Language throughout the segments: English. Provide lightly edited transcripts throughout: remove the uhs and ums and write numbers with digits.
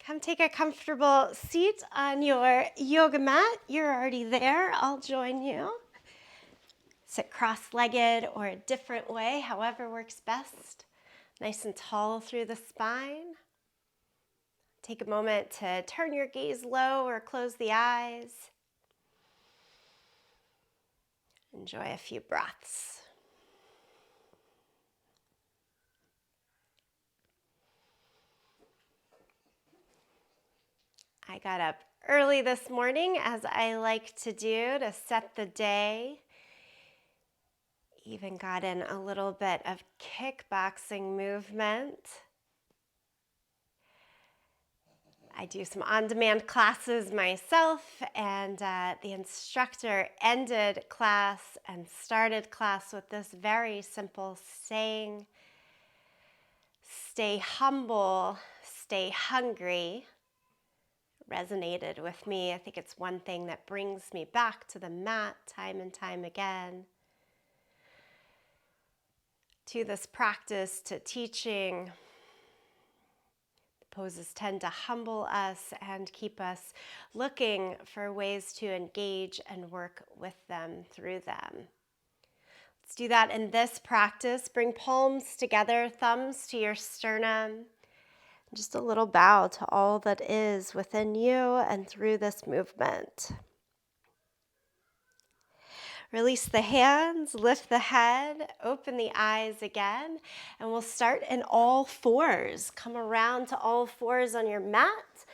Come take a comfortable seat on your yoga mat. You're already there. I'll join you. Sit cross-legged or a different way, however works best. Nice and tall through the spine. Take a moment to turn your gaze low or close the eyes. Enjoy a few breaths. I got up early this morning, as I like to do, to set the day. Even got in a little bit of kickboxing movement. I do some on-demand classes myself, and the instructor ended class and started class with this very simple saying: stay humble, stay hungry. Resonated with me. I think it's one thing that brings me back to the mat time and time again. To this practice, to teaching. The poses tend to humble us and keep us looking for ways to engage and work with them through them. Let's do that in this practice. Bring palms together, thumbs to your sternum. Just a little bow to all that is within you and through this movement. Release the hands, lift the head, open the eyes again, and we'll start in all fours. Come around to all fours on your mat.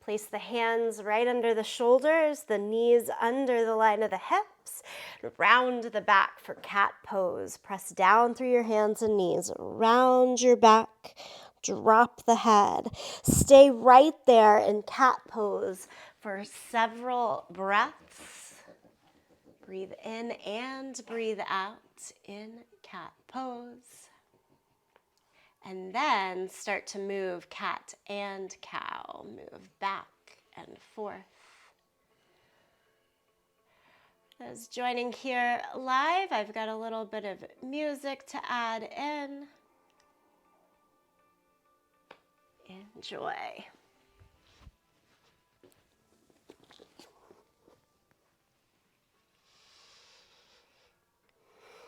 Place the hands right under the shoulders, the knees under the line of the hips. Round the back for cat pose. Press down through your hands and knees. Round your back. Drop the head. Stay right there in cat pose for several breaths. Breathe in and breathe out in cat pose. And then start to move cat and cow. Move back and forth. Those joining here live, I've got a little bit of music to add in. Enjoy.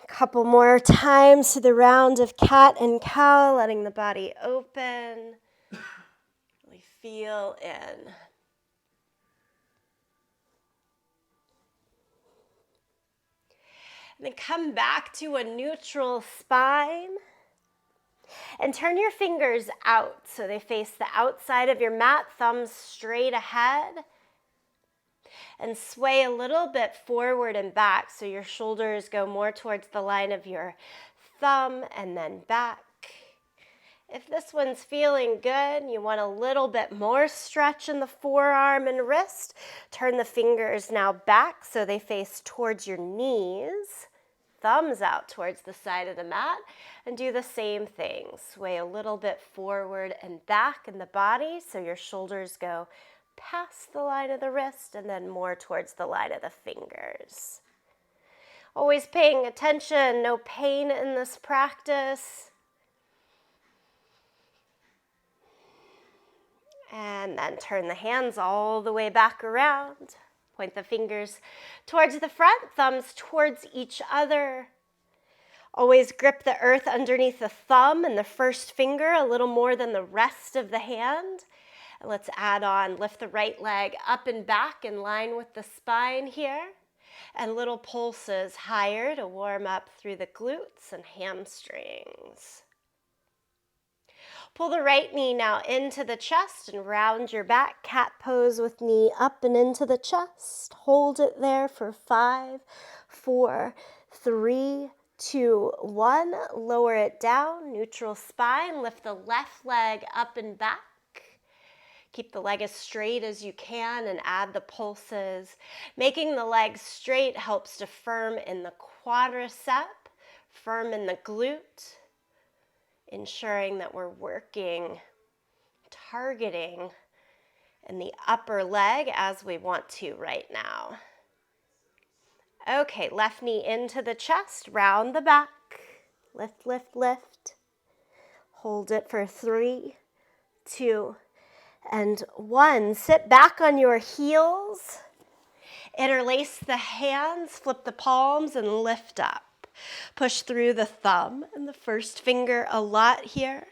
Couple more times to the round of cat and cow, letting the body open. Really feel in. And then come back to a neutral spine. And turn your fingers out so they face the outside of your mat, thumbs straight ahead. And sway a little bit forward and back so your shoulders go more towards the line of your thumb and then back. If this one's feeling good, you want a little bit more stretch in the forearm and wrist, turn the fingers now back so they face towards your knees. Thumbs out towards the side of the mat, and do the same thing. Sway a little bit forward and back in the body so your shoulders go past the line of the wrist and then more towards the line of the fingers. Always paying attention, no pain in this practice. And then turn the hands all the way back around. Point the fingers towards the front, thumbs towards each other. Always grip the earth underneath the thumb and the first finger a little more than the rest of the hand. And let's add on, lift the right leg up and back in line with the spine here. And little pulses higher to warm up through the glutes and hamstrings. Pull the right knee now into the chest and round your back. Cat pose with knee up and into the chest. Hold it there for 5, 4, 3, 2, 1. Lower it down, neutral spine. Lift the left leg up and back. Keep the leg as straight as you can and add the pulses. Making the leg straight helps to firm in the quadricep, firm in the glute. Ensuring that we're working, targeting in the upper leg as we want to right now. Okay, left knee into the chest, round the back. Lift, lift, lift. Hold it for 3, 2, And 1, sit back on your heels. Interlace the hands, flip the palms, and lift up. Push through the thumb and the first finger a lot here.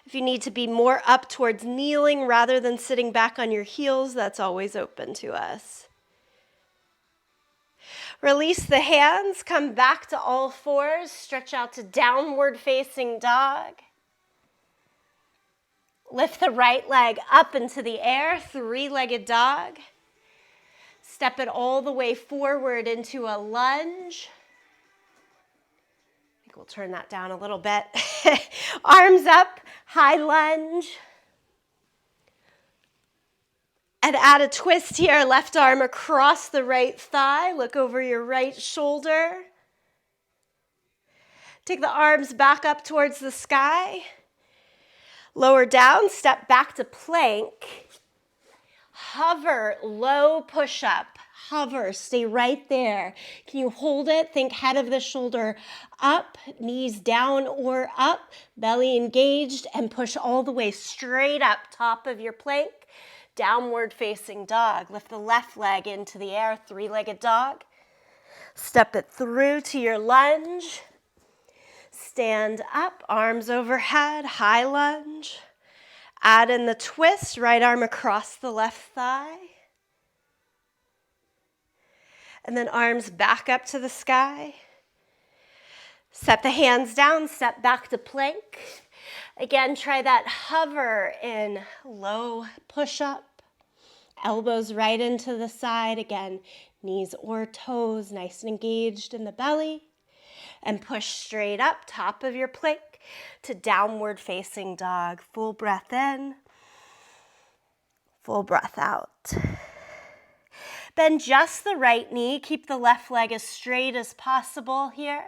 If you need to be more up towards kneeling rather than sitting back on your heels, that's always open to us. Release the hands, come back to all fours, stretch out to downward facing dog. Lift the right leg up into the air, 3-legged dog. Step it all the way forward into a lunge. I think we'll turn that down a little bit. Arms up, high lunge. And add a twist here, left arm across the right thigh. Look over your right shoulder. Take the arms back up towards the sky. Lower down, step back to plank. Hover, low push-up. Hover, stay right there. Can you hold it? Think head of the shoulder up, knees down or up, belly engaged, and push all the way straight up, top of your plank. Downward facing dog. Lift the left leg into the air, 3-legged dog. Step it through to your lunge. Stand up, arms overhead, high lunge. Add in the twist, right arm across the left thigh. And then arms back up to the sky. Set the hands down, step back to plank. Again, try that hover in low push-up. Elbows right into the side. Again, knees or toes nice and engaged in the belly. And push straight up, top of your plank, to downward facing dog. Full breath in, full breath out. Bend just the right knee. Keep the left leg as straight as possible here.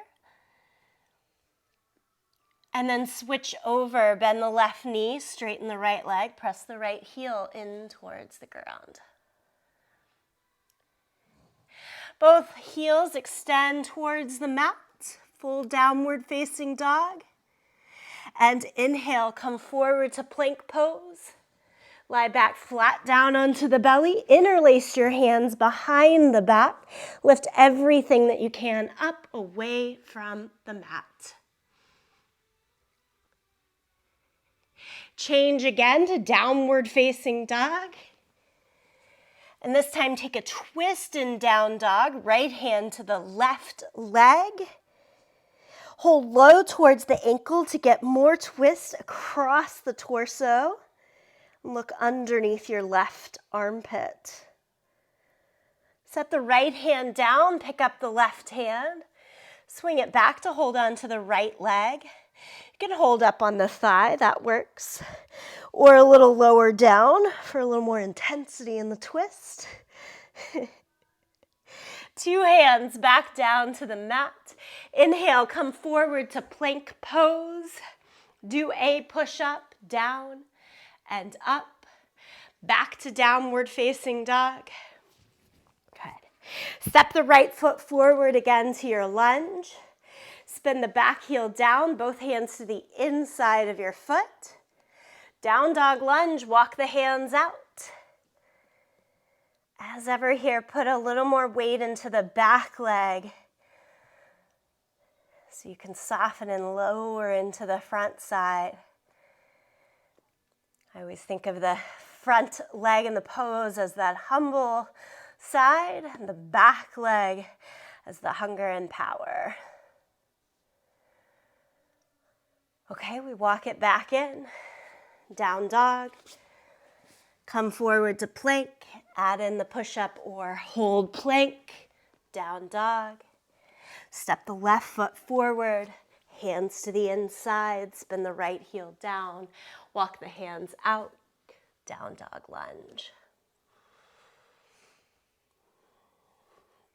And then switch over, bend the left knee, straighten the right leg, press the right heel in towards the ground. Both heels extend towards the mat. Full downward facing dog. And inhale, come forward to plank pose. Lie back flat down onto the belly. Interlace your hands behind the back. Lift everything that you can up away from the mat. Change again to downward facing dog. And this time take a twist in down dog. Right hand to the left leg. Hold low towards the ankle to get more twist across the torso. Look underneath your left armpit. Set the right hand down, pick up the left hand. Swing it back to hold on to the right leg. You can hold up on the thigh, that works. Or a little lower down for a little more intensity in the twist. 2 hands back down to the mat. Inhale, come forward to plank pose. Do a push-up, down and up. Back to downward facing dog. Good. Step the right foot forward again to your lunge. Spin the back heel down, both hands to the inside of your foot. Down dog lunge, walk the hands out. As ever here, put a little more weight into the back leg so you can soften and lower into the front side. I always think of the front leg in the pose as that humble side, and the back leg as the hunger and power. Okay, we walk it back in, down dog. Come forward to plank, add in the push-up or hold plank, down dog. Step the left foot forward, hands to the inside, spin the right heel down, walk the hands out, down dog lunge.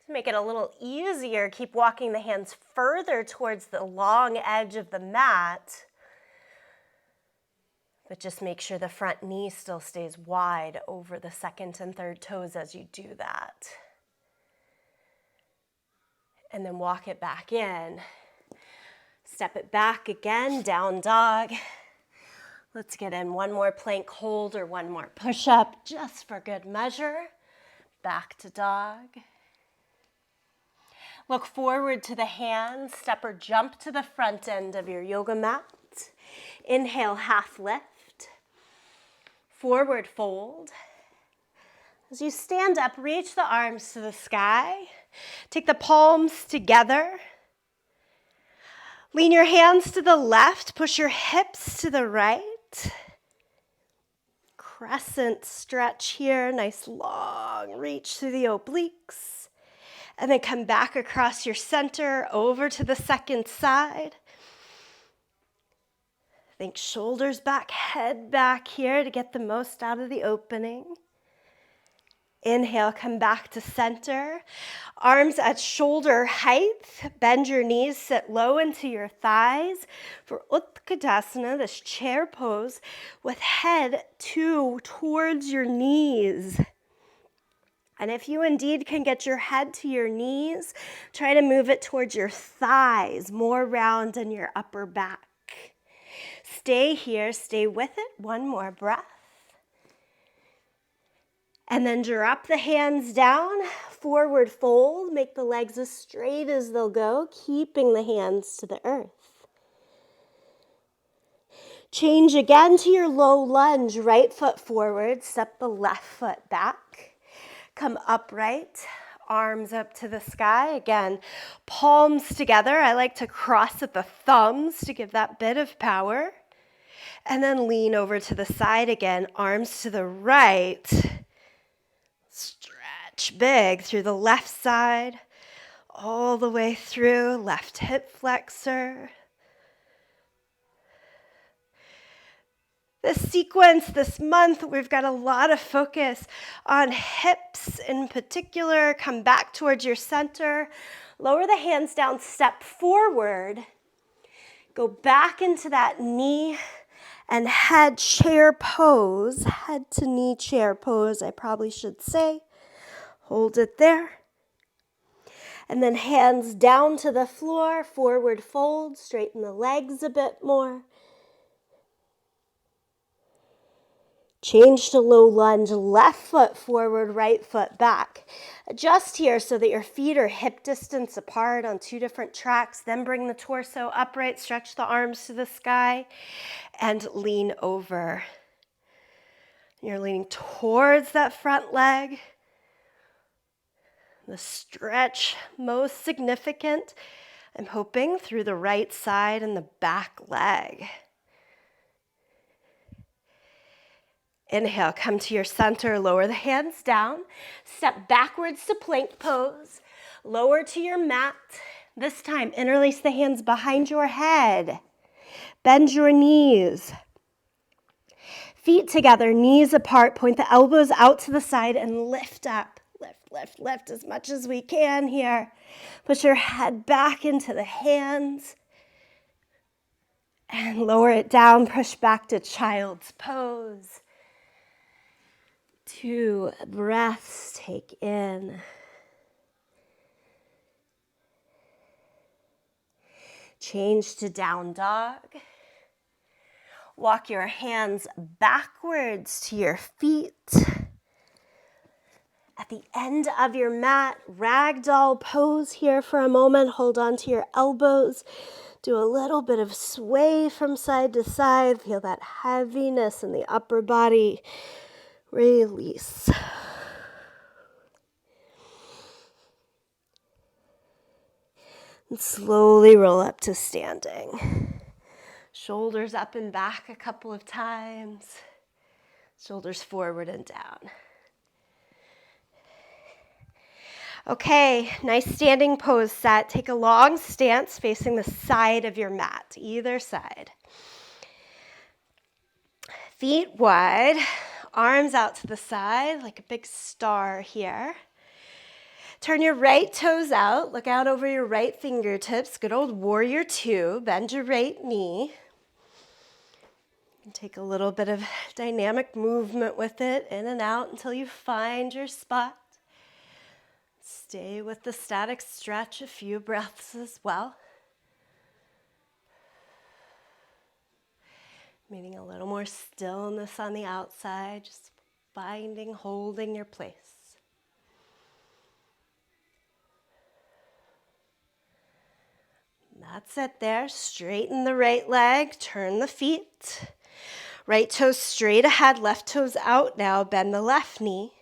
To make it a little easier, keep walking the hands further towards the long edge of the mat. But just make sure the front knee still stays wide over the second and third toes as you do that. And then walk it back in. Step it back again, down dog. Let's get in one more plank hold or one more push-up just for good measure. Back to dog. Look forward to the hands. Step or jump to the front end of your yoga mat. Inhale, half lift. Forward fold. As you stand up, reach the arms to the sky. Take the palms together. Lean your hands to the left. Push your hips to the right. Crescent stretch here. Nice long reach through the obliques. And then come back across your center over to the second side. Think shoulders back, head back here to get the most out of the opening. Inhale, come back to center. Arms at shoulder height. Bend your knees, sit low into your thighs for Utkatasana, this chair pose, with head towards your knees. And if you indeed can get your head to your knees, try to move it towards your thighs, more round in your upper back. Stay here, stay with it. One more breath. And then drop the hands down, forward fold. Make the legs as straight as they'll go, keeping the hands to the earth. Change again to your low lunge, right foot forward, step the left foot back. Come upright, arms up to the sky. Again, palms together. I like to cross at the thumbs to give that bit of power. And then lean over to the side again, arms to the right. Stretch big through the left side, all the way through, left hip flexor. This sequence, this month, we've got a lot of focus on hips in particular. Come back towards your center. Lower the hands down, step forward. Go back into that knee and head chair pose, head to knee chair pose, I probably should say. Hold it there. And then hands down to the floor, forward fold, straighten the legs a bit more. Change to low lunge, left foot forward, right foot back. Adjust here so that your feet are hip distance apart on two different tracks. Then bring the torso upright, stretch the arms to the sky, and lean over. You're leaning towards that front leg. The stretch most significant, I'm hoping, through the right side and the back leg. Inhale, come to your center, lower the hands down. Step backwards to plank pose. Lower to your mat. This time, interlace the hands behind your head. Bend your knees. Feet together, knees apart. Point the elbows out to the side and lift up. Lift as much as we can here. Push your head back into the hands. And lower it down, push back to child's pose. 2 breaths, take in. Change to down dog. Walk your hands backwards to your feet. At the end of your mat, ragdoll pose here for a moment. Hold on to your elbows. Do a little bit of sway from side to side. Feel that heaviness in the upper body. Release. And slowly roll up to standing. Shoulders up and back a couple of times. Shoulders forward and down. Okay, nice standing pose set. Take a long stance facing the side of your mat, either side. Feet wide, arms out to the side like a big star here. Turn your right toes out, look out over your right fingertips. Good old warrior 2, bend your right knee. And take a little bit of dynamic movement with it, in and out until you find your spot. Stay with the static stretch, a few breaths as well. Meaning a little more stillness on the outside, just finding, holding your place. That's it there. Straighten the right leg, turn the feet. Right toes straight ahead, left toes out now. Bend the left knee.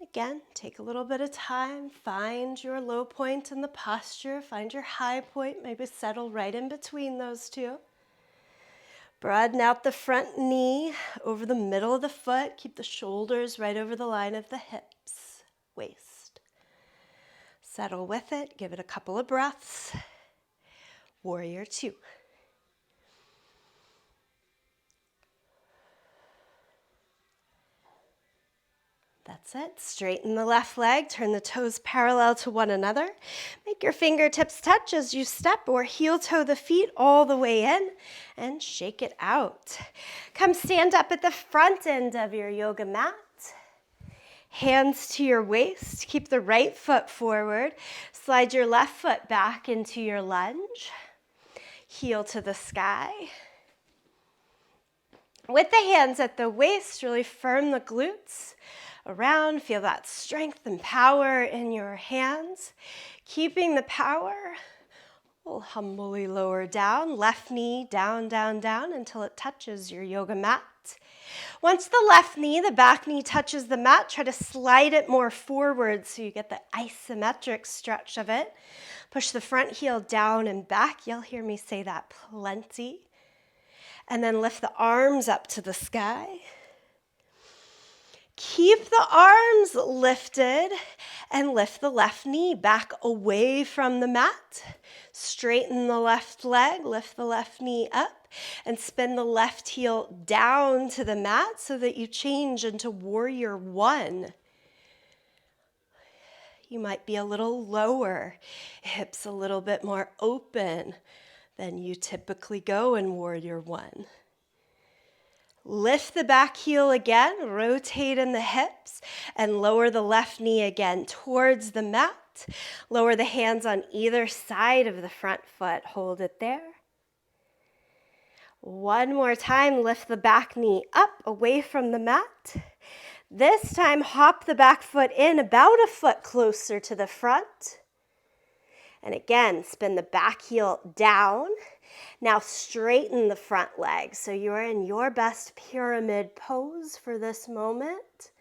Again, take a little bit of time. Find your low point in the posture. Find your high point. Maybe settle right in between those two. Broaden out the front knee over the middle of the foot. Keep the shoulders right over the line of the hips, waist. Settle with it. Give it a couple of breaths. Warrior two. That's it. Straighten the left leg. Turn the toes parallel to one another. Make your fingertips touch as you step or heel toe the feet all the way in and shake it out. Come stand up at the front end of your yoga mat. Hands to your waist. Keep the right foot forward. Slide your left foot back into your lunge. Heel to the sky. With the hands at the waist, really firm the glutes around. Feel that strength and power in your hands. Keeping the power, we'll humbly lower down. Left knee down, down, down until it touches your yoga mat. Once the left knee, the back knee touches the mat, try to slide it more forward so you get the isometric stretch of it. Push the front heel down and back. You'll hear me say that plenty. And then lift the arms up to the sky. Keep the arms lifted and lift the left knee back away from the mat. Straighten the left leg, lift the left knee up, and spin the left heel down to the mat so that you change into warrior one. You might be a little lower, hips a little bit more open than you typically go in warrior one. Lift the back heel again, rotate in the hips, and lower the left knee again towards the mat. Lower the hands on either side of the front foot. Hold it there. One more time, lift the back knee up away from the mat. This time, hop the back foot in about a foot closer to the front. And again, spin the back heel down. Now straighten the front leg. So you're in your best pyramid pose for this moment.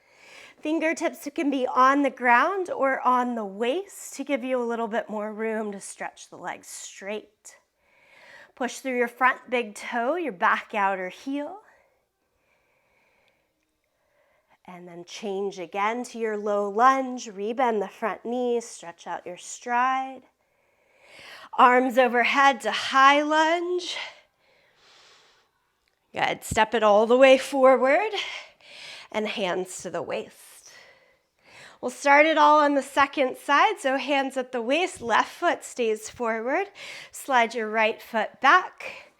Fingertips can be on the ground or on the waist to give you a little bit more room to stretch the legs straight. Push through your front big toe, your back outer heel. And then change again to your low lunge. Rebend the front knee, stretch out your stride. Arms overhead to high lunge. Good. Step it all the way forward and hands to the waist. We'll start it all on the second side. So hands at the waist, left foot stays forward. Slide your right foot back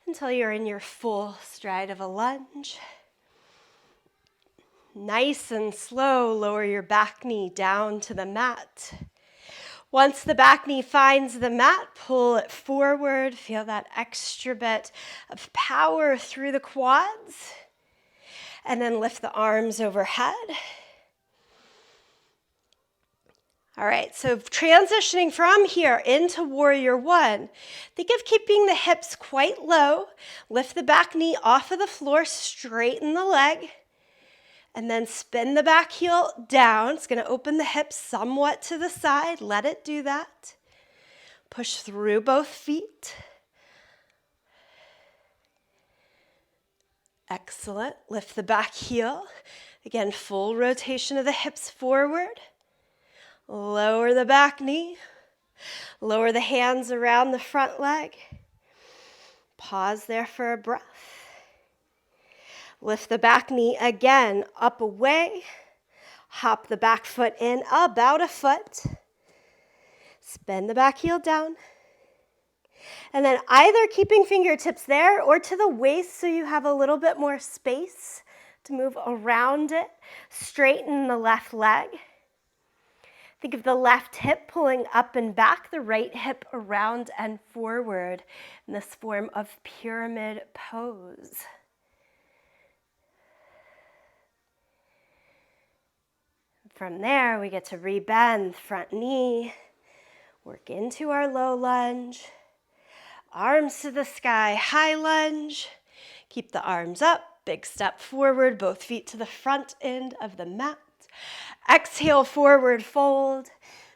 until you're in your full stride of a lunge. Nice and slow, lower your back knee down to the mat. Once the back knee finds the mat, pull it forward. Feel that extra bit of power through the quads. And then lift the arms overhead. All right, so transitioning from here into warrior one, think of keeping the hips quite low. Lift the back knee off of the floor, straighten the leg. And then spin the back heel down. It's going to open the hips somewhat to the side. Let it do that. Push through both feet. Excellent. Lift the back heel. Again, full rotation of the hips forward. Lower the back knee. Lower the hands around the front leg. Pause there for a breath. Lift the back knee again, up away. Hop the back foot in about a foot. Spin the back heel down. And then either keeping fingertips there or to the waist so you have a little bit more space to move around it. Straighten the left leg. Think of the left hip pulling up and back, the right hip around and forward in this form of pyramid pose. From there, we get to rebend front knee, work into our low lunge, arms to the sky, high lunge. Keep the arms up, big step forward, both feet to the front end of the mat. Exhale, forward fold.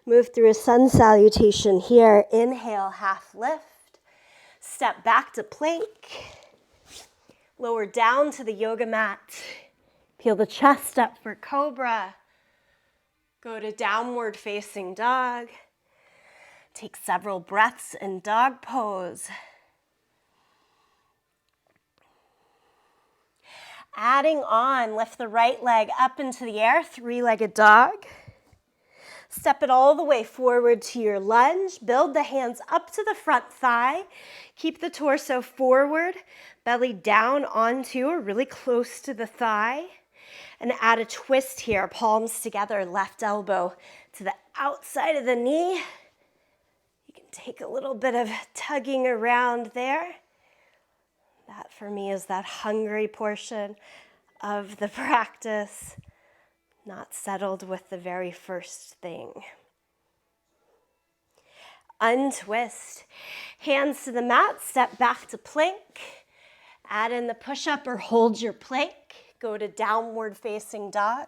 Move through a sun salutation here. Inhale, half lift. Step back to plank. Lower down to the yoga mat. Peel the chest up for cobra. Go to downward facing dog. Take several breaths in dog pose. Adding on, lift the right leg up into the air, three-legged dog. Step it all the way forward to your lunge. Build the hands up to the front thigh. Keep the torso forward, belly down onto or really close to the thigh. And add a twist here, palms together, left elbow to the outside of the knee. You can take a little bit of tugging around there. That for me is that hungry portion of the practice, not settled with the very first thing. Untwist. Hands to the mat, step back to plank. Add in the push-up or hold your plank. Go to downward facing dog.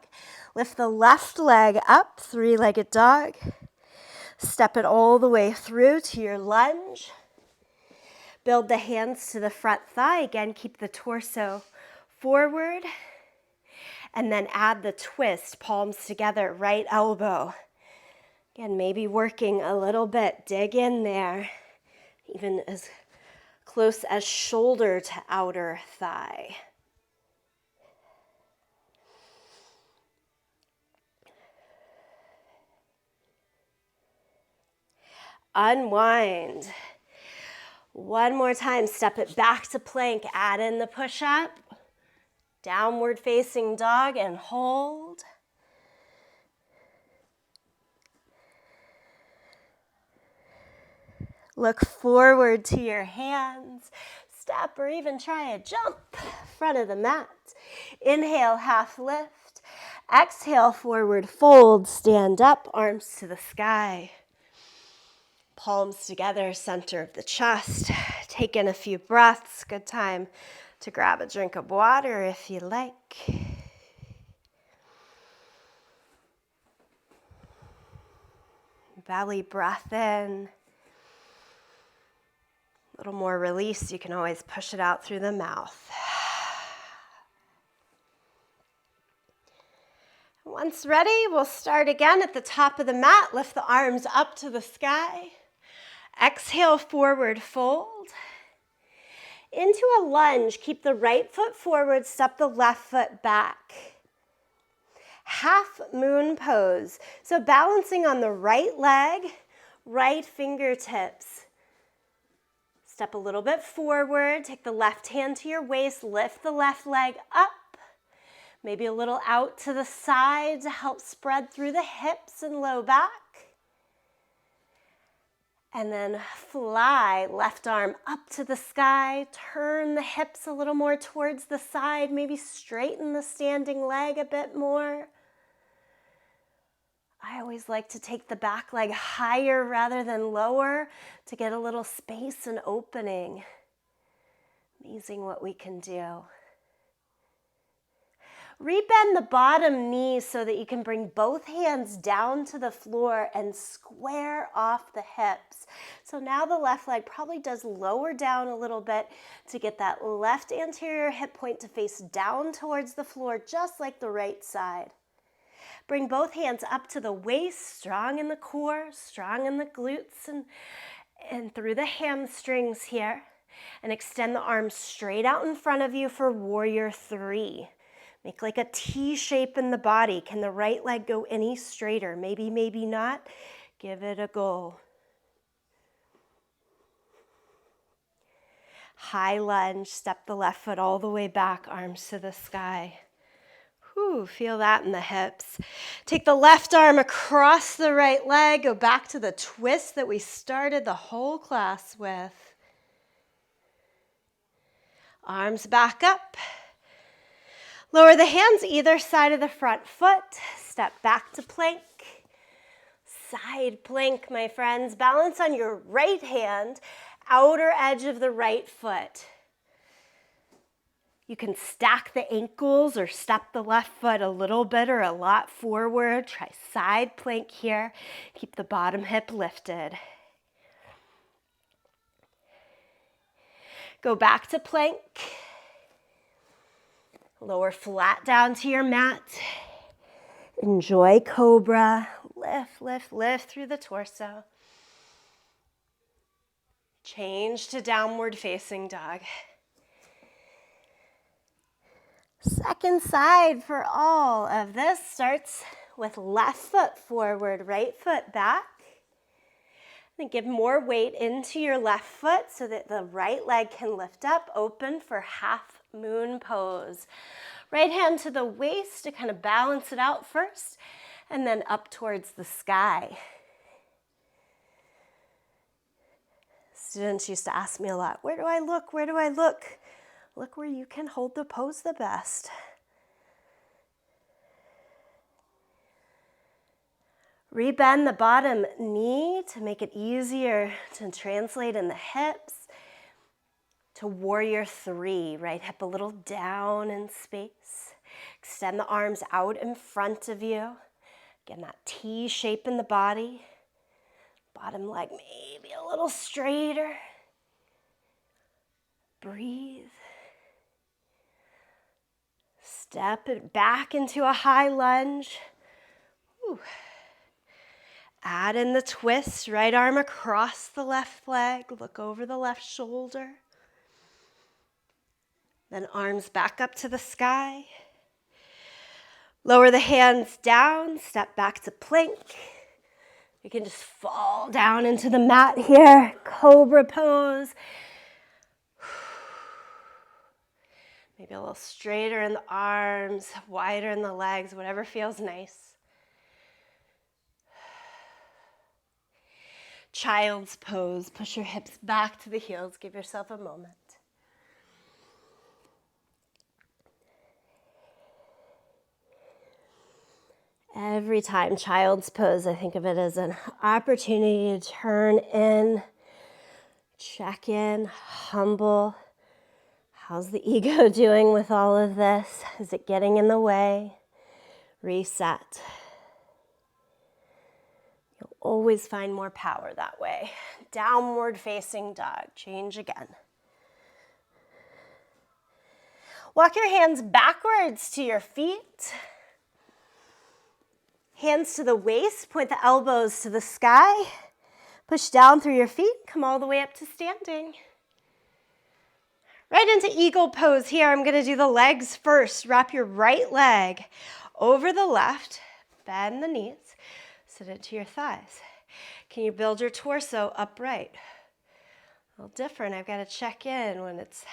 Lift the left leg up, three-legged dog. Step it all the way through to your lunge. Build the hands to the front thigh. Again, keep the torso forward. And then add the twist, palms together, right elbow. Again, maybe working a little bit. Dig in there, even as close as shoulder to outer thigh. Unwind. One more time, step it back to plank, add in the push-up, downward facing dog and hold. Look forward to your hands, step or even try a jump, front of the mat. Inhale, half lift. Exhale, forward fold, stand up, arms to the sky. Palms together, center of the chest. Take in a few breaths. Good time to grab a drink of water if you like. Belly breath in. A little more release. You can always push it out through the mouth. Once ready, we'll start again at the top of the mat. Lift the arms up to the sky. Exhale, forward fold. Into a lunge, keep the right foot forward, step the left foot back. Half moon pose. So balancing on the right leg, right fingertips. Step a little bit forward, take the left hand to your waist, lift the left leg up. Maybe a little out to the side to help spread through the hips and low back. And then fly, left arm up to the sky, turn the hips a little more towards the side, maybe straighten the standing leg a bit more. I always like to take the back leg higher rather than lower to get a little space and opening. Amazing what we can do. Rebend the bottom knee so that you can bring both hands down to the floor and square off the hips. So now the left leg probably does lower down a little bit to get that left anterior hip point to face down towards the floor, just like the right side. Bring both hands up to the waist, strong in the core, strong in the glutes and through the hamstrings here. And extend the arms straight out in front of you for warrior three. Make like a T shape in the body. Can the right leg go any straighter? Maybe, maybe not. Give it a go. High lunge, step the left foot all the way back, arms to the sky. Whew, feel that in the hips. Take the left arm across the right leg. Go back to the twist that we started the whole class with. Arms back up. Lower the hands either side of the front foot. Step back to plank. Side plank, my friends. Balance on your right hand, outer edge of the right foot. You can stack the ankles or step the left foot a little bit or a lot forward. Try side plank here. Keep the bottom hip lifted. Go back to plank. Lower flat down to your mat. Enjoy cobra. Lift, lift, lift through the torso. Change to downward facing dog. Second side for all of this starts with left foot forward, right foot back. Then give more weight into your left foot so that the right leg can lift up, open for half moon pose. Right hand to the waist to kind of balance it out first, and then up towards the sky. Students used to ask me a lot, where do I look? Where do I look? Look where you can hold the pose the best. Rebend the bottom knee to make it easier to translate in the hips. To warrior three, right hip a little down in space. Extend the arms out in front of you. Again, that T shape in the body. Bottom leg maybe a little straighter. Breathe. Step it back into a high lunge. Whew. Add in the twist, right arm across the left leg. Look over the left shoulder. Then arms back up to the sky. Lower the hands down, step back to plank. You can just fall down into the mat here. Cobra pose. Maybe a little straighter in the arms, wider in the legs, whatever feels nice. Child's pose. Push your hips back to the heels. Give yourself a moment. Every time child's pose, I think of it as an opportunity to turn in, check in, humble. How's the ego doing with all of this? Is it getting in the way? Reset. You'll always find more power that way. Downward facing dog. Change again. Walk your hands backwards to your feet. Hands to the waist, point the elbows to the sky. Push down through your feet, come all the way up to standing. Right into eagle pose here. I'm gonna do the legs first. Wrap your right leg over the left, bend the knees, sit into your thighs. Can you build your torso upright? A little different, I've gotta check in when it's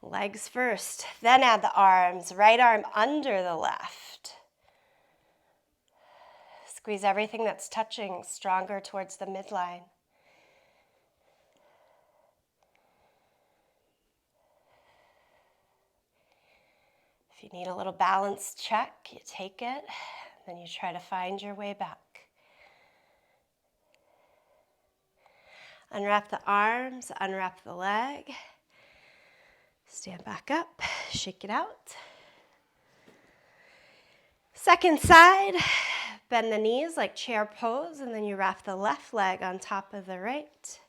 legs first. Then add the arms, right arm under the left. Squeeze everything that's touching stronger towards the midline. If you need a little balance check, you take it, then you try to find your way back. Unwrap the arms, unwrap the leg. Stand back up, shake it out. Second side. Bend the knees like chair pose, and then you wrap the left leg on top of the right.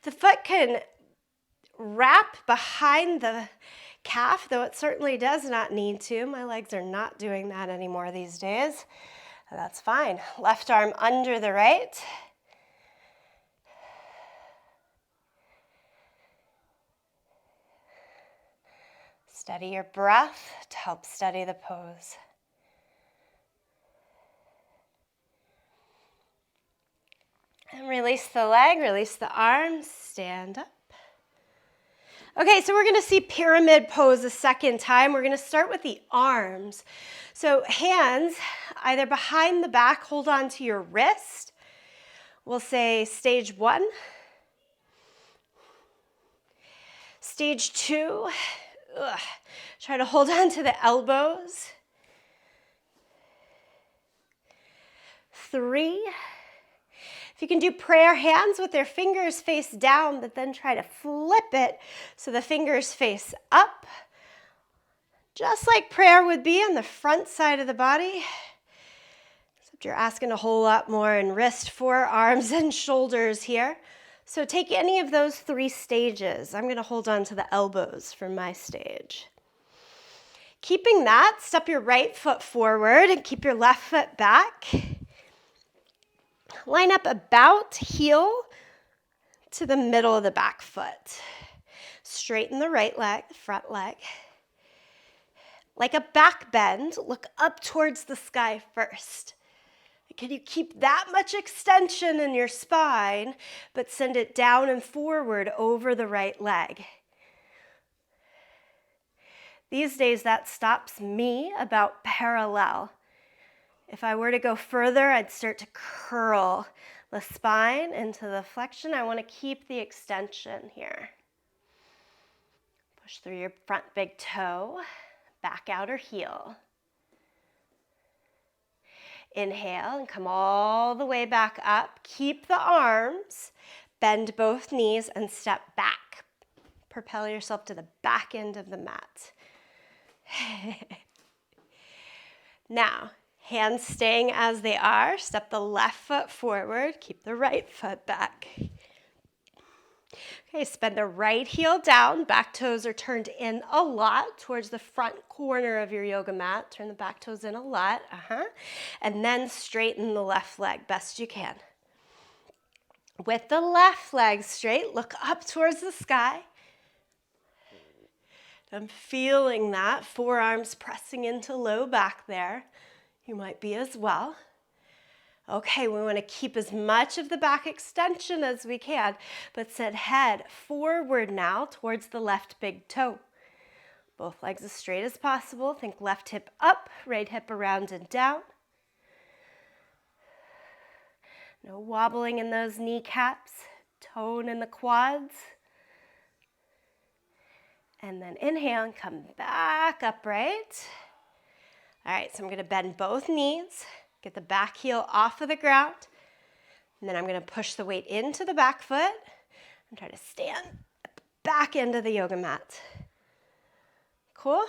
The foot can wrap behind the calf, though it certainly does not need to. My legs are not doing that anymore these days. That's fine. Left arm under the right. Steady your breath to help steady the pose. And release the leg, release the arms, stand up. Okay, so we're gonna see pyramid pose a second time. We're gonna start with the arms. So hands either behind the back, hold on to your wrist. We'll say stage 1. Stage 2, try to hold on to the elbows. 3, if you can do prayer hands with their fingers face down, but then try to flip it so the fingers face up, just like prayer would be on the front side of the body. Except you're asking a whole lot more in wrist, forearms, and shoulders here. So take any of those 3 stages. I'm going to hold on to the elbows for my stage. Keeping that, step your right foot forward and keep your left foot back. Line up about heel to the middle of the back foot. Straighten the right leg, the front leg. Like a back bend, look up towards the sky first. Can you keep that much extension in your spine, but send it down and forward over the right leg? These days, that stops me about parallel. If I were to go further, I'd start to curl the spine into the flexion. I want to keep the extension here. Push through your front big toe, back outer heel. Inhale and come all the way back up. Keep the arms, bend both knees and step back. Propel yourself to the back end of the mat. Now, hands staying as they are. Step the left foot forward. Keep the right foot back. Okay, spin the right heel down. Back toes are turned in a lot towards the front corner of your yoga mat. Turn the back toes in a lot. And then straighten the left leg best you can. With the left leg straight, look up towards the sky. I'm feeling that. Forearms pressing into low back there. You might be as well. Okay, we want to keep as much of the back extension as we can, but send head forward now towards the left big toe. Both legs as straight as possible. Think left hip up, right hip around and down. No wobbling in those kneecaps. Tone in the quads. And then inhale and come back upright. All right, so I'm going to bend both knees. Get the back heel off of the ground. And then I'm going to push the weight into the back foot and try to stand at the back end of the yoga mat. Cool?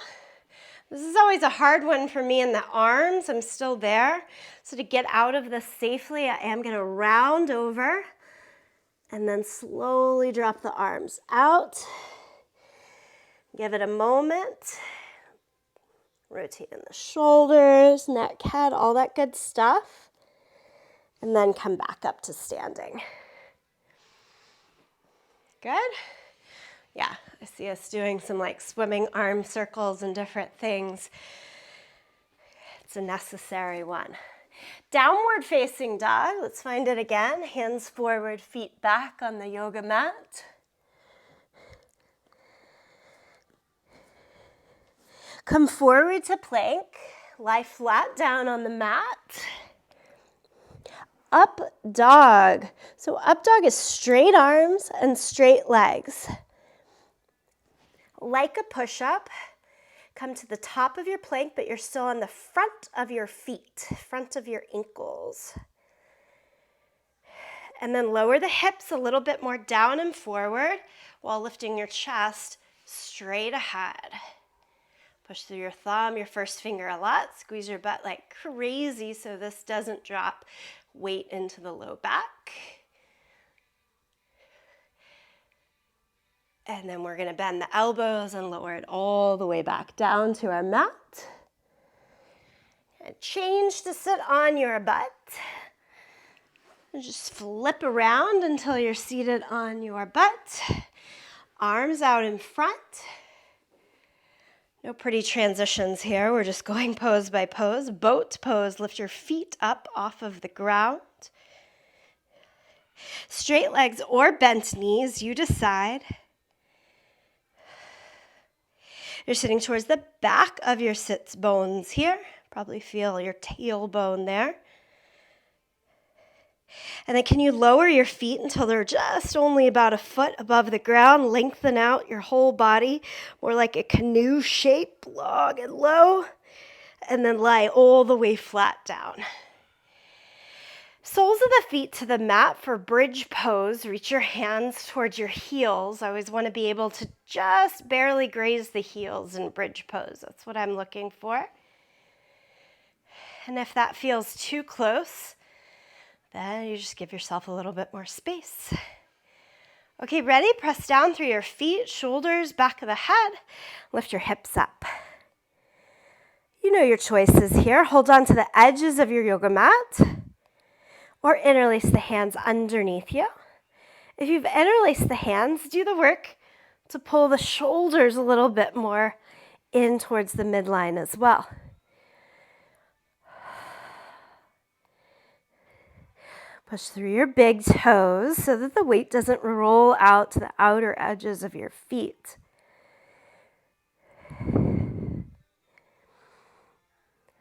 This is always a hard one for me in the arms. I'm still there. So to get out of this safely, I am going to round over and then slowly drop the arms out. Give it a moment. Rotating the shoulders, neck, head, all that good stuff. And then come back up to standing. Good? Yeah, I see us doing some like swimming arm circles and different things. It's a necessary one. Downward facing dog. Let's find it again. Hands forward, feet back on the yoga mat. Come forward to plank, lie flat down on the mat. Up dog. So up dog is straight arms and straight legs. Like a push-up, come to the top of your plank, but you're still on the front of your feet, front of your ankles. And then lower the hips a little bit more down and forward while lifting your chest straight ahead. Push through your thumb, your first finger a lot. Squeeze your butt like crazy so this doesn't drop weight into the low back. And then we're going to bend the elbows and lower it all the way back down to our mat. And change to sit on your butt. And just flip around until you're seated on your butt. Arms out in front. No pretty transitions here. We're just going pose by pose. Boat pose. Lift your feet up off of the ground. Straight legs or bent knees, you decide. You're sitting towards the back of your sits bones here. Probably feel your tailbone there. And then can you lower your feet until they're just only about a foot above the ground? Lengthen out your whole body, more like a canoe shape, long and low. And then lie all the way flat down. Soles of the feet to the mat for bridge pose. Reach your hands towards your heels. I always want to be able to just barely graze the heels in bridge pose. That's what I'm looking for. And if that feels too close, then you just give yourself a little bit more space. Okay, ready? Press down through your feet, shoulders, back of the head. Lift your hips up. You know your choices here. Hold on to the edges of your yoga mat or interlace the hands underneath you. If you've interlaced the hands, do the work to pull the shoulders a little bit more in towards the midline as well. Push through your big toes so that the weight doesn't roll out to the outer edges of your feet.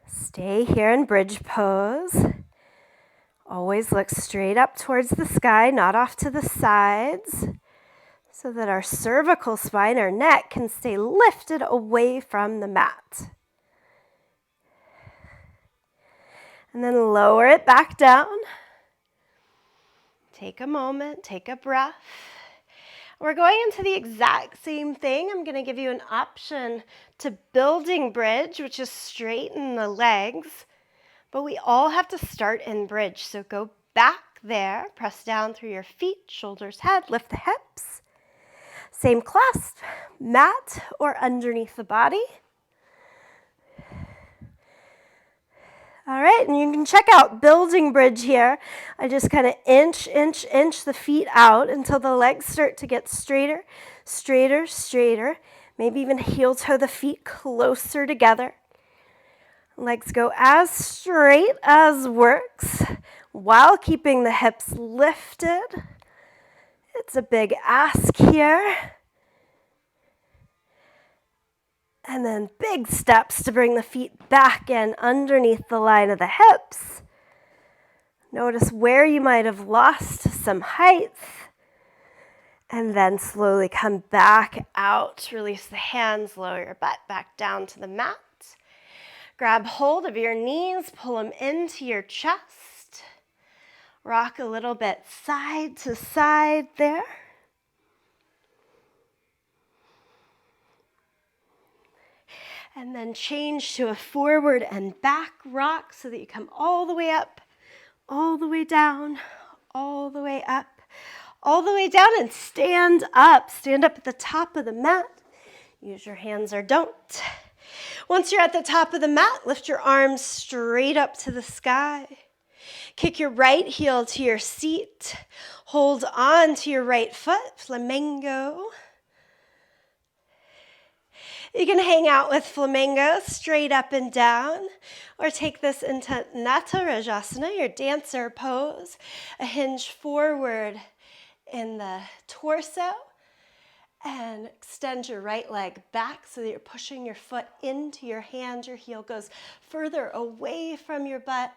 Stay here in bridge pose. Always look straight up towards the sky, not off to the sides, so that our cervical spine, our neck, can stay lifted away from the mat. And then lower it back down. Take a moment, take a breath. We're going into the exact same thing. I'm going to give you an option to building bridge, which is straighten the legs. But we all have to start in bridge. So go back there, press down through your feet, shoulders, head, lift the hips. Same clasp, mat or underneath the body. All right, and you can check out building bridge here. I just kind of inch the feet out until the legs start to get straighter, straighter, straighter. Maybe even heel toe the feet closer together. Legs go as straight as works while keeping the hips lifted. It's a big ask here. And then big steps to bring the feet back in underneath the line of the hips. Notice where you might have lost some height. And then slowly come back out. Release the hands, lower your butt back down to the mat. Grab hold of your knees, pull them into your chest. Rock a little bit side to side there. And then change to a forward and back rock so that you come all the way up, all the way down, all the way up, all the way down, and stand up. Stand up at the top of the mat. Use your hands or don't. Once you're at the top of the mat, lift your arms straight up to the sky. Kick your right heel to your seat. Hold on to your right foot, flamingo. You can hang out with flamingo straight up and down, or take this into Natarajasana, your dancer pose, a hinge forward in the torso, and extend your right leg back so that you're pushing your foot into your hand. Your heel goes further away from your butt.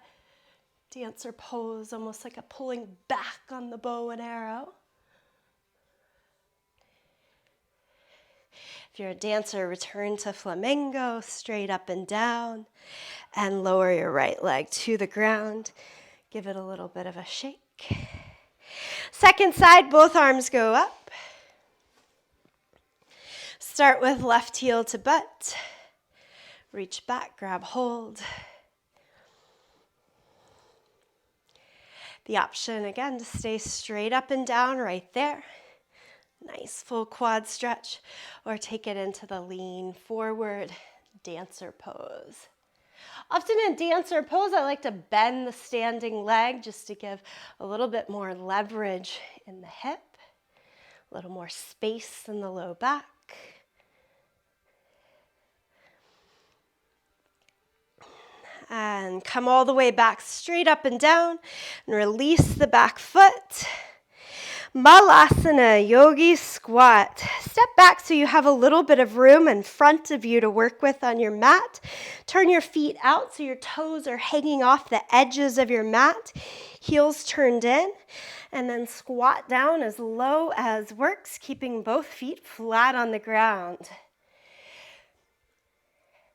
Dancer pose, almost like a pulling back on the bow and arrow. If you're a dancer, return to flamingo, straight up and down, and lower your right leg to the ground. Give it a little bit of a shake. Second side, both arms go up. Start with left heel to butt. Reach back, grab hold. The option, again, to stay straight up and down right there. Nice full quad stretch, or take it into the lean forward dancer pose. Often in dancer pose, I like to bend the standing leg just to give a little bit more leverage in the hip, a little more space in the low back. And come all the way back straight up and down and release the back foot. Malasana, yogi squat. Step back so you have a little bit of room in front of you to work with on your mat. Turn your feet out so your toes are hanging off the edges of your mat, heels turned in, and then squat down as low as works, keeping both feet flat on the ground.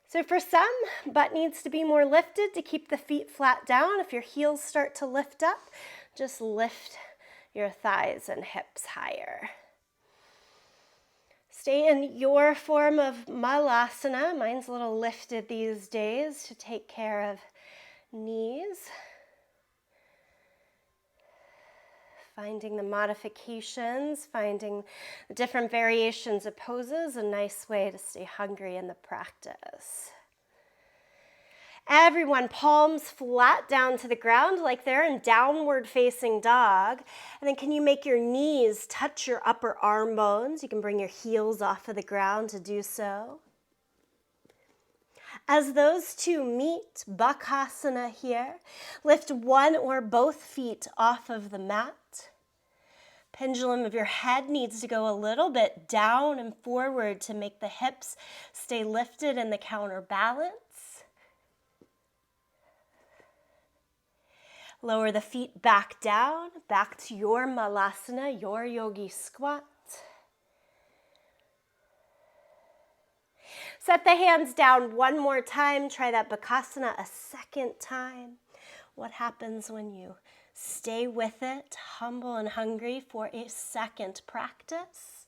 So for some, butt needs to be more lifted to keep the feet flat down. If your heels start to lift up, just lift your thighs and hips higher. Stay in your form of malasana. Mine's a little lifted these days to take care of knees. Finding the modifications, finding the different variations of poses, a nice way to stay hungry in the practice. Everyone, palms flat down to the ground like they're in downward facing dog. And then can you make your knees touch your upper arm bones? You can bring your heels off of the ground to do so. As those two meet, Bakasana here, lift one or both feet off of the mat. Pendulum of your head needs to go a little bit down and forward to make the hips stay lifted in the counterbalance. Lower the feet back down, back to your malasana, your yogi squat. Set the hands down one more time. Try that Bakasana a second time. What happens when you stay with it, humble and hungry for a second practice?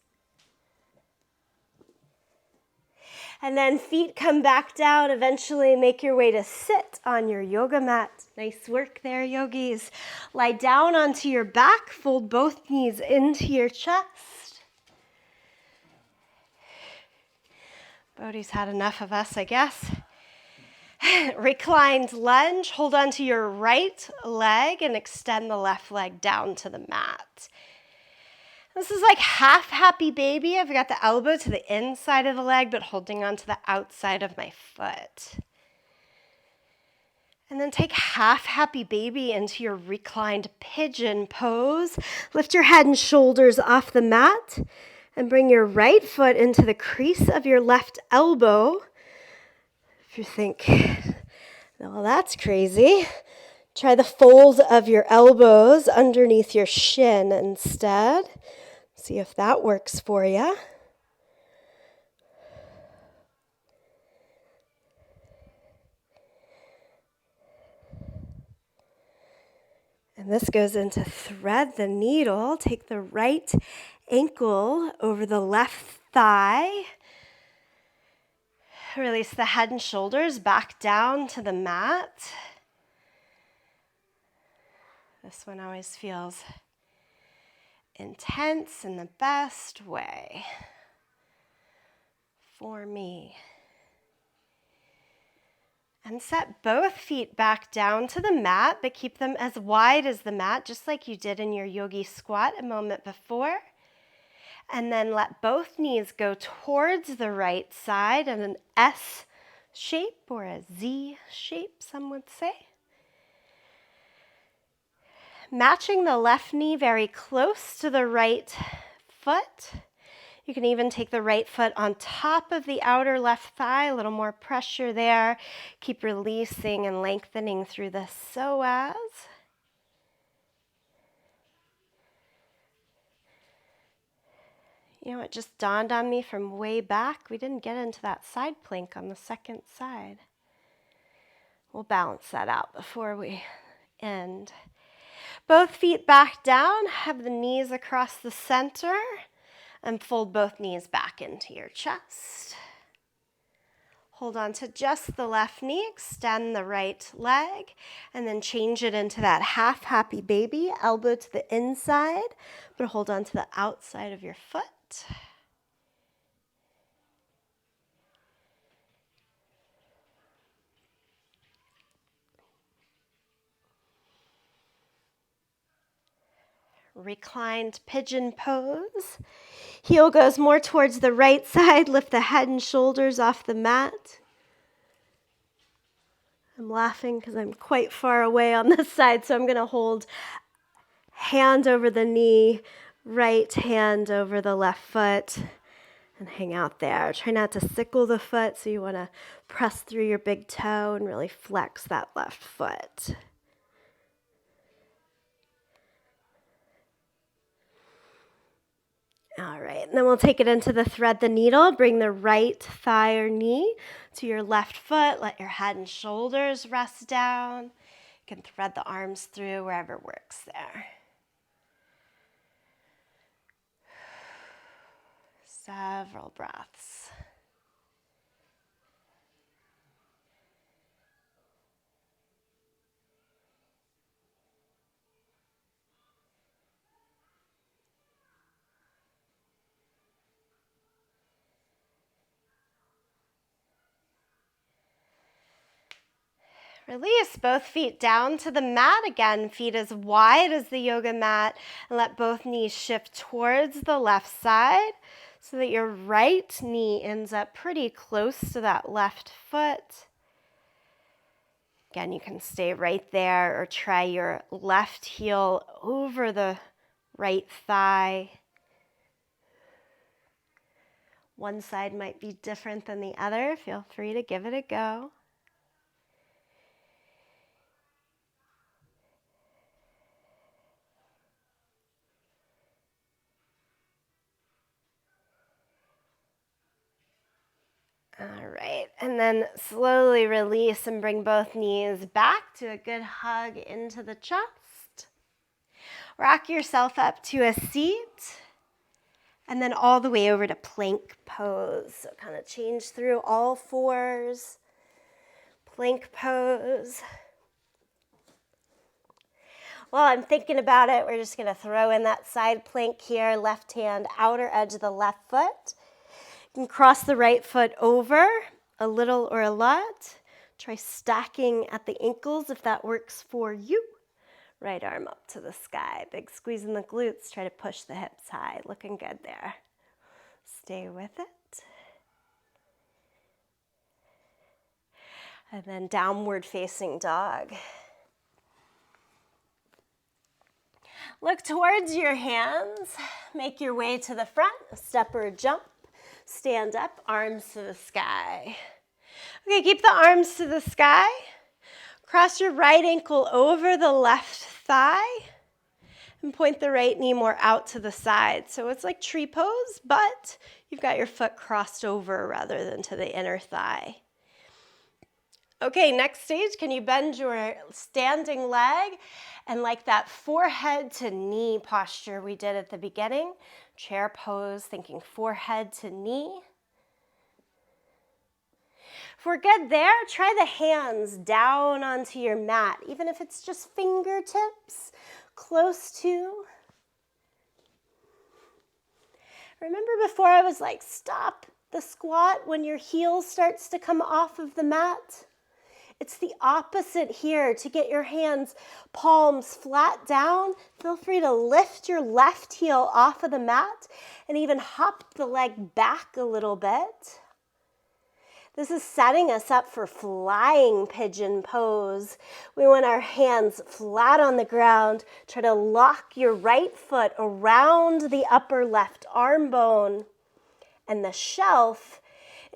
And then feet come back down. Eventually make your way to sit on your yoga mat. Nice work there, yogis. Lie down onto your back. Fold both knees into your chest. Bodhi's had enough of us, I guess. Reclined lunge. Hold onto your right leg and extend the left leg down to the mat. This is like half happy baby. I've got the elbow to the inside of the leg, but holding onto the outside of my foot. And then take half happy baby into your reclined pigeon pose. Lift your head and shoulders off the mat and bring your right foot into the crease of your left elbow. If you think, well, that's crazy, try the fold of your elbows underneath your shin instead. See if that works for you. And this goes into thread the needle. Take the right ankle over the left thigh. Release the head and shoulders back down to the mat. This one always feels intense in the best way for me. And set both feet back down to the mat, but keep them as wide as the mat, just like you did in your yogi squat a moment before. And then let both knees go towards the right side in an S shape or a Z shape, some would say. Matching the left knee very close to the right foot. You can even take the right foot on top of the outer left thigh, a little more pressure there. Keep releasing and lengthening through the psoas. You know, it just dawned on me from way back, we didn't get into that side plank on the second side. We'll balance that out before we end. Both feet back down, have the knees across the center, and fold both knees back into your chest. Hold on to just the left knee, extend the right leg, and then change it into that half happy baby, elbow to the inside, but hold on to the outside of your foot. Reclined pigeon pose. Heel goes more towards the right side. Lift the head and shoulders off the mat. I'm laughing because I'm quite far away on this side, so I'm going to hold hand over the knee, right hand over the left foot and hang out there. Try not to sickle the foot, so you want to press through your big toe and really flex that left foot. All right, and then we'll take it into the thread the needle. Bring the right thigh or knee to your left foot. Let your head and shoulders rest down. You can thread the arms through wherever works there. Several breaths. Release both feet down to the mat again, feet as wide as the yoga mat, and let both knees shift towards the left side so that your right knee ends up pretty close to that left foot. Again, you can stay right there or try your left heel over the right thigh. One side might be different than the other. Feel free to give it a go. All right, and then slowly release and bring both knees back to a good hug into the chest. Rock yourself up to a seat, and then all the way over to plank pose. So kind of change through all fours, plank pose. While I'm thinking about it, we're just gonna throw in that side plank here, left hand, outer edge of the left foot. You can cross the right foot over a little or a lot. Try stacking at the ankles if that works for you. Right arm up to the sky. Big squeeze in the glutes. Try to push the hips high. Looking good there. Stay with it. And then downward facing dog. Look towards your hands. Make your way to the front. A step or a jump. Stand up, arms to the sky. Okay, keep the arms to the sky. Cross your right ankle over the left thigh and point the right knee more out to the side. So it's like tree pose, but you've got your foot crossed over rather than to the inner thigh. Okay, next stage, can you bend your standing leg and like that forehead to knee posture we did at the beginning, chair pose, thinking forehead to knee. If we're good there, try the hands down onto your mat, even if it's just fingertips, close to. Remember before I was like, stop the squat when your heel starts to come off of the mat? It's the opposite here. To get your hands, palms flat down, feel free to lift your left heel off of the mat and even hop the leg back a little bit. This is setting us up for flying pigeon pose. We want our hands flat on the ground. Try to lock your right foot around the upper left arm bone. And the shelf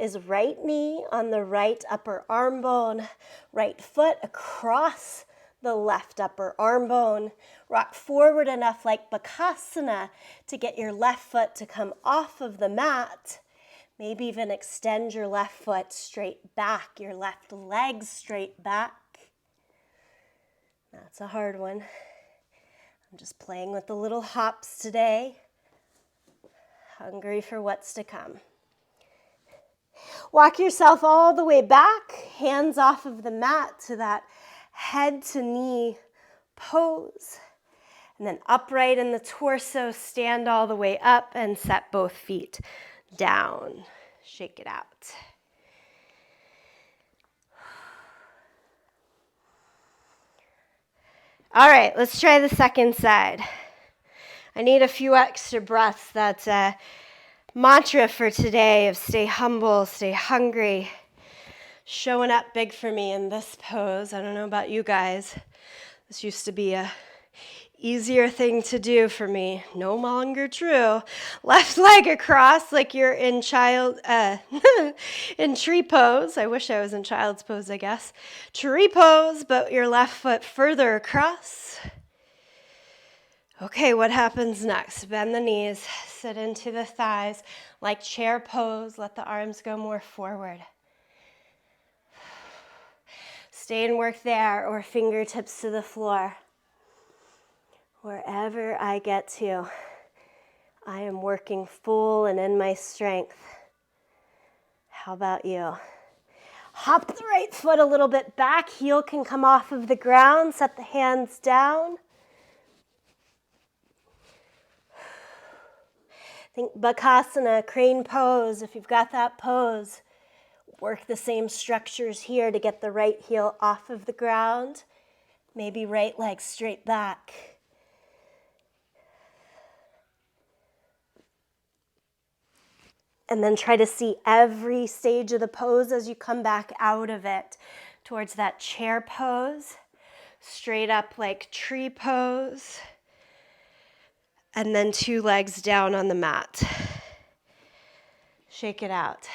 is right knee on the right upper arm bone, right foot across the left upper arm bone. Rock forward enough like Bakasana to get your left foot to come off of the mat. Maybe even extend your left foot straight back, your left leg straight back. That's a hard one. I'm just playing with the little hops today. Hungry for what's to come. Walk yourself all the way back, hands off of the mat to that head to knee pose. And then upright in the torso, stand all the way up and set both feet down. Shake it out. All right, let's try the second side. I need a few extra breaths. That's a mantra for today of stay humble, stay hungry. Showing up big for me in this pose. I don't know about you guys. This used to be a Easier thing to do for me, no longer true. Left leg across like you're in in tree pose. I wish I was in child's pose, I guess. Tree pose, but your left foot further across. Okay, what happens next? Bend the knees, sit into the thighs, like chair pose. Let the arms go more forward. Stay and work there, or fingertips to the floor. Wherever I get to, I am working full and in my strength. How about you? Hop the right foot a little bit back. Heel can come off of the ground. Set the hands down. Think Bakasana, crane pose. If you've got that pose, work the same structures here to get the right heel off of the ground. Maybe right leg straight back. And then try to see every stage of the pose as you come back out of it towards that chair pose, straight up like tree pose, and then 2 legs down on the mat. Shake it out.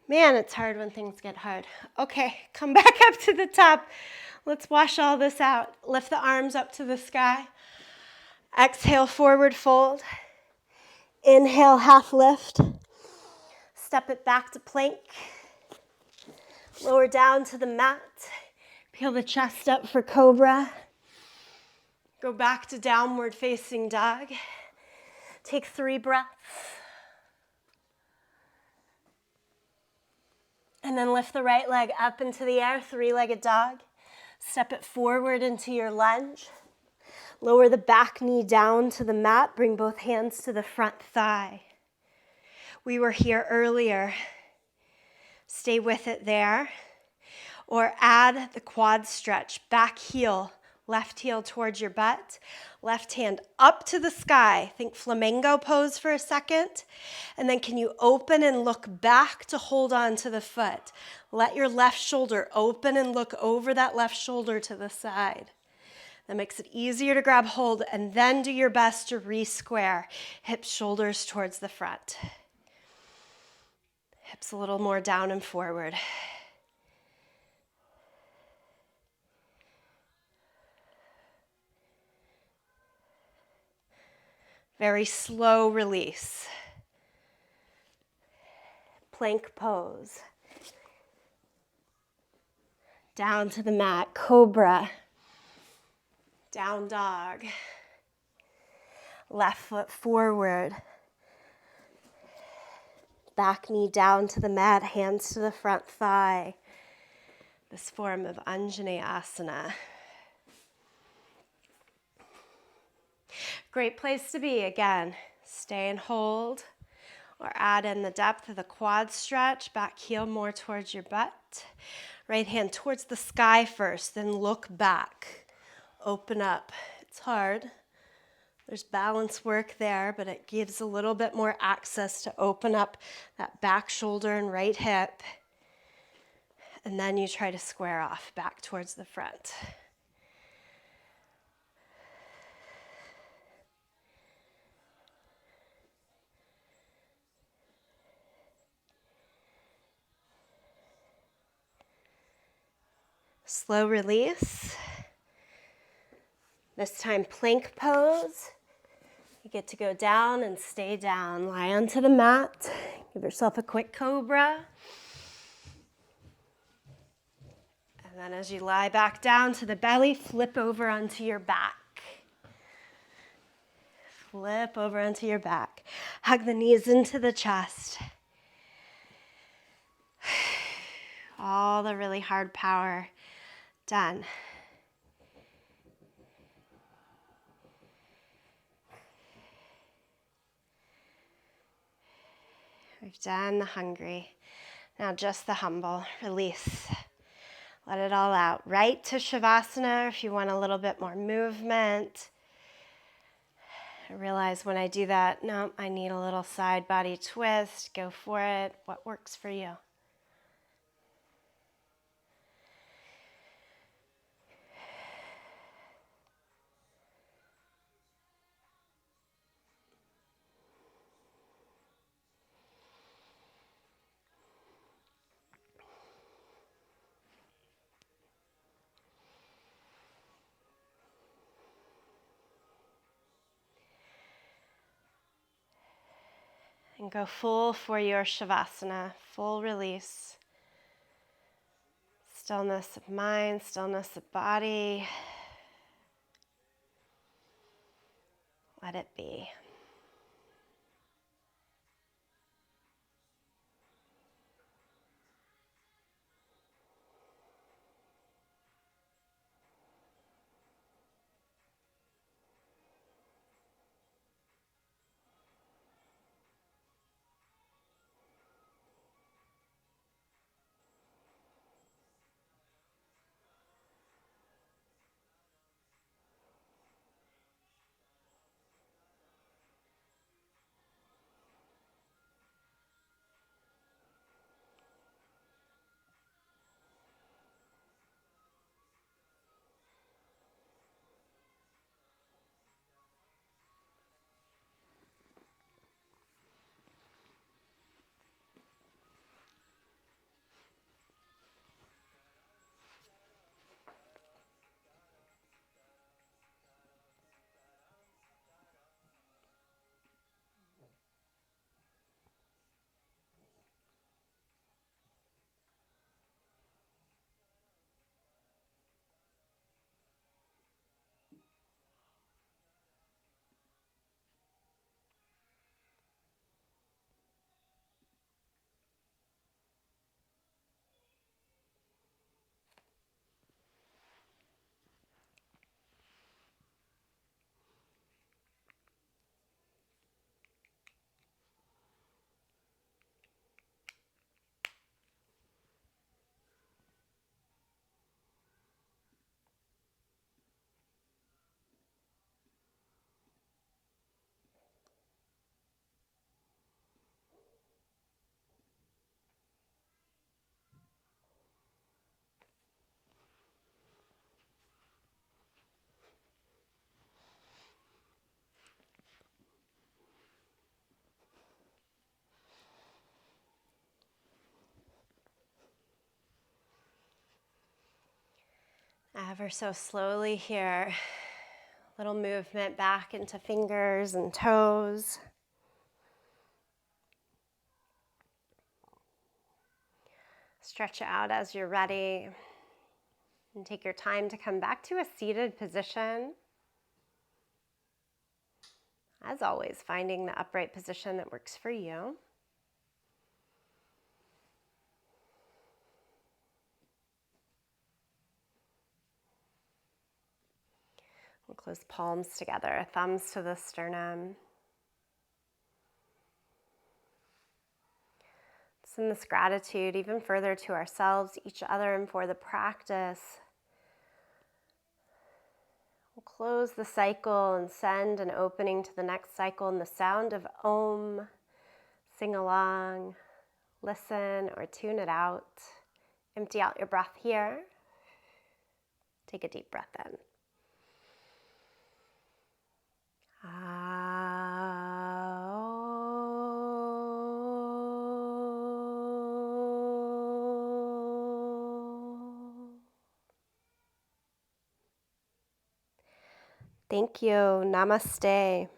Man, it's hard when things get hard. Okay, come back up to the top. Let's wash all this out. Lift the arms up to the sky. Exhale, forward fold. Inhale, half lift. Step it back to plank. Lower down to the mat. Peel the chest up for cobra. Go back to downward facing dog. Take 3 breaths. And then lift the right leg up into the air, 3-legged dog. Step it forward into your lunge. Lower the back knee down to the mat. Bring both hands to the front thigh. We were here earlier. Stay with it there. Or add the quad stretch. Back heel, left heel towards your butt. Left hand up to the sky. Think flamingo pose for a second. And then can you open and look back to hold on to the foot? Let your left shoulder open and look over that left shoulder to the side. That makes it easier to grab hold, and then do your best to re-square. Hips, shoulders towards the front. Hips a little more down and forward. Very slow release. Plank pose. Down to the mat, cobra. Down dog. Left foot forward. Back knee down to the mat, hands to the front thigh. This form of Anjaneyasana. Great place to be, again. Stay and hold, or add in the depth of the quad stretch. Back heel more towards your butt. Right hand towards the sky first, then look back. Open up. It's hard. There's balance work there, but it gives a little bit more access to open up that back shoulder and right hip. And then you try to square off back towards the front. Slow release. This time plank pose. You get to go down and stay down. Lie onto the mat. Give yourself a quick cobra. And then as you lie back down to the belly, flip over onto your back. Flip over onto your back. Hug the knees into the chest. All the really hard power done. We've done the hungry. Now just the humble. Release. Let it all out. Right to Shavasana if you want a little bit more movement. I realize when I do that, no, I need a little side body twist. Go for it. What works for you? And go full for your Shavasana, full release. Stillness of mind, stillness of body. Let it be. Ever so slowly here, little movement back into fingers and toes. Stretch out as you're ready and take your time to come back to a seated position. As always, finding the upright position that works for you. We'll close palms together, thumbs to the sternum. Send this gratitude even further to ourselves, each other, and for the practice. We'll close the cycle and send an opening to the next cycle in the sound of Om. Sing along, listen, or tune it out. Empty out your breath here. Take a deep breath in. Thank you. Namaste.